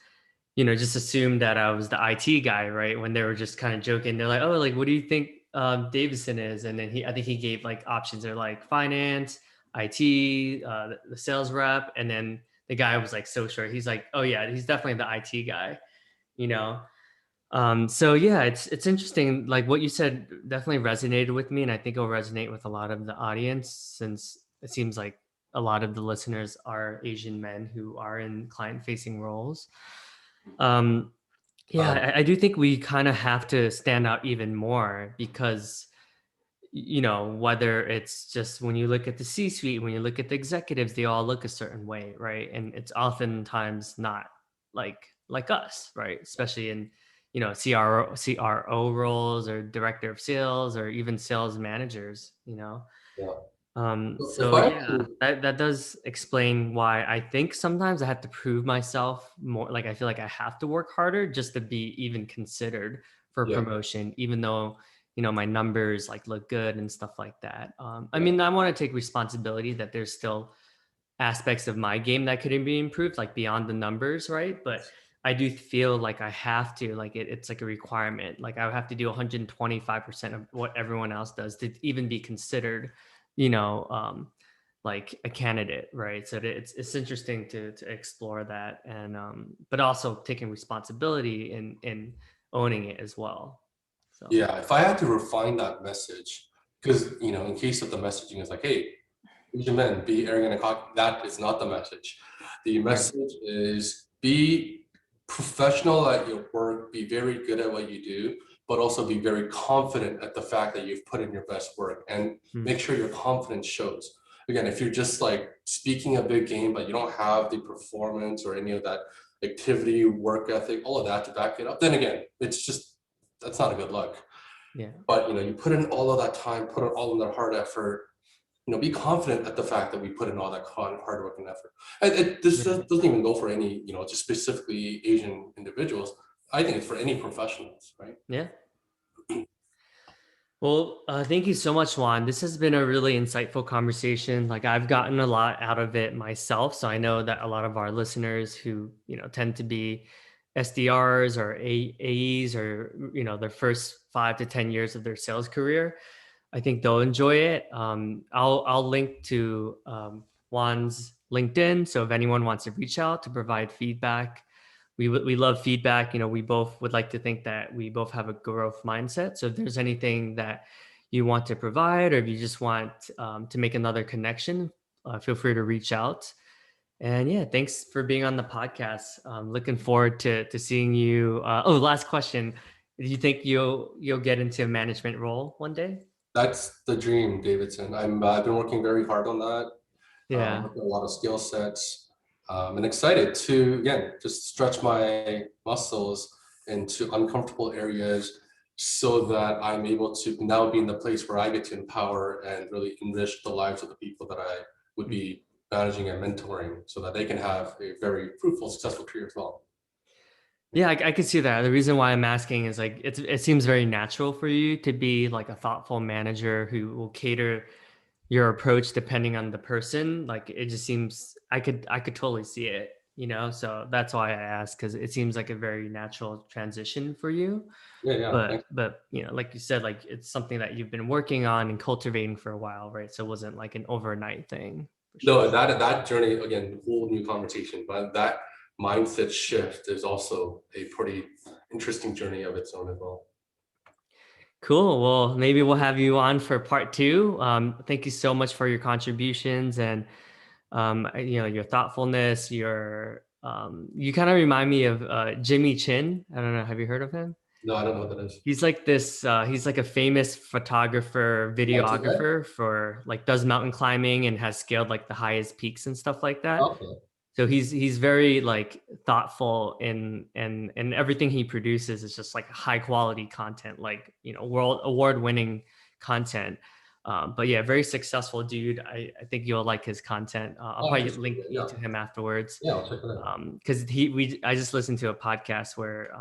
[SPEAKER 1] just assumed that I was the IT guy, right? When they were just kind of joking, they're like, "Oh, like, what do you think Davison is?" And then I think he gave like options. They're like finance, IT, the sales rep, and then the guy was like so sure. He's like, "Oh yeah, he's definitely the IT guy," you know. So yeah, it's interesting. Like what you said definitely resonated with me, and I think it'll resonate with a lot of the audience since it seems like a lot of the listeners are Asian men who are in client-facing roles. Um, yeah,
[SPEAKER 2] Um,
[SPEAKER 1] I do think we kind of have to stand out even more because, whether it's just when you look at the C suite, when you look at the executives, they all look a certain way, right? And it's oftentimes not like us, right? Especially in, CRO roles or director of sales or even sales managers.
[SPEAKER 2] yeah. If
[SPEAKER 1] So
[SPEAKER 2] I have
[SPEAKER 1] yeah,
[SPEAKER 2] to,
[SPEAKER 1] that does explain why I think sometimes I have to prove myself more. Like I feel like I have to work harder just to be even considered for
[SPEAKER 2] yeah,
[SPEAKER 1] promotion, even though my numbers like look good and stuff like that. I
[SPEAKER 2] yeah,
[SPEAKER 1] mean, I want to take responsibility that there's still aspects of my game that could be improved, like beyond the numbers, right? But I do feel like I have to, like it's like a requirement. Like I would have to do 125% of what everyone else does to even be considered, you know, um, like a candidate, right? So it's interesting to explore that, and but also taking responsibility in owning it as well. So
[SPEAKER 2] yeah. If I had to refine that message, because in case of the messaging is like, hey, Asian men, be arrogant and cocky. That is not the message. The
[SPEAKER 1] right,
[SPEAKER 2] message is be professional at your work, be very good at what you do, but also be very confident at the fact that you've put in your best work and
[SPEAKER 1] mm,
[SPEAKER 2] make sure your confidence shows. Again, if you're just like speaking a big game, but you don't have the performance or any of that activity, work ethic, all of that to back it up, then again, it's just, that's not a good look.
[SPEAKER 1] yeah,
[SPEAKER 2] But you put in all of that time, put in all of that hard effort, be confident at the fact that we put in all that hard work and effort. And this
[SPEAKER 1] yeah,
[SPEAKER 2] doesn't even go for any, just specifically Asian individuals. I think it's for any professionals, right?
[SPEAKER 1] yeah. Well, thank you so much, Juan. This has been a really insightful conversation. Like I've gotten a lot out of it myself, so I know that a lot of our listeners who tend to be SDRs or AEs or their first 5 to 10 years of their sales career. I think they'll enjoy it. I'll link to Juan's LinkedIn, so if anyone wants to reach out to provide feedback, we love feedback. We both would like to think that we both have a growth mindset. So if there's anything that you want to provide, or if you just want to make another connection, feel free to reach out. And yeah, thanks for being on the podcast. Looking forward to seeing you. Last question: do you think you'll get into a management role one day?
[SPEAKER 2] That's the dream, Davidson. I've been working very hard on that.
[SPEAKER 1] Yeah.
[SPEAKER 2] Working a lot of skill sets, and excited to again just stretch my muscles into uncomfortable areas so that I'm able to now be in the place where I get to empower and really enrich the lives of the people that I would be managing and mentoring so that they can have a very fruitful, successful career as well.
[SPEAKER 1] Yeah, I can see that. The reason why I'm asking is like it seems very natural for you to be like a thoughtful manager who will cater your approach depending on the person. Like it just seems I could totally see it. So that's why I asked, because it seems like a very natural transition for you.
[SPEAKER 2] Yeah, yeah.
[SPEAKER 1] But
[SPEAKER 2] Thanks.
[SPEAKER 1] but like you said, like it's something that you've been working on and cultivating for a while, right? So it wasn't like an overnight thing for
[SPEAKER 2] No,
[SPEAKER 1] sure.
[SPEAKER 2] that journey again, whole new conversation, but that mindset shift is also a pretty interesting journey of its own as well.
[SPEAKER 1] Cool. Well, maybe we'll have you on for part two. Thank you so much for your contributions and your thoughtfulness. You kind of remind me of Jimmy Chin. I don't know. Have you heard of him?
[SPEAKER 2] No, I don't know what that is.
[SPEAKER 1] He's like this. He's like a famous photographer,
[SPEAKER 2] Mountain guy?
[SPEAKER 1] videographer for like does mountain climbing and has scaled like the highest peaks and stuff like that.
[SPEAKER 2] Okay.
[SPEAKER 1] So he's very like thoughtful in everything he produces is just like high quality content, like world award winning content. But yeah, very successful dude. I think you'll like his content. I'll
[SPEAKER 2] Oh, I
[SPEAKER 1] probably
[SPEAKER 2] appreciate
[SPEAKER 1] link
[SPEAKER 2] it.
[SPEAKER 1] you
[SPEAKER 2] Yeah.
[SPEAKER 1] to him afterwards.
[SPEAKER 2] Yeah, I'll check it out.
[SPEAKER 1] Because I just listened to a podcast where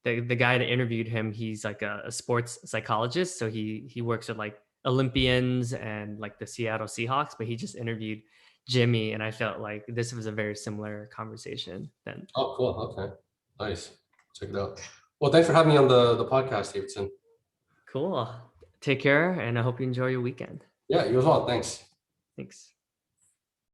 [SPEAKER 1] the guy that interviewed him, he's like a sports psychologist, so he works with like Olympians and like the Seattle Seahawks, but he just interviewed Jimmy, and I felt like this was a very similar conversation then.
[SPEAKER 2] Oh, cool. Okay. Nice. Check it out. Well, thanks for having me on the podcast, Davidson.
[SPEAKER 1] Cool. Take care, and I hope you enjoy your weekend.
[SPEAKER 2] Yeah, you as well. Thanks.
[SPEAKER 1] Thanks.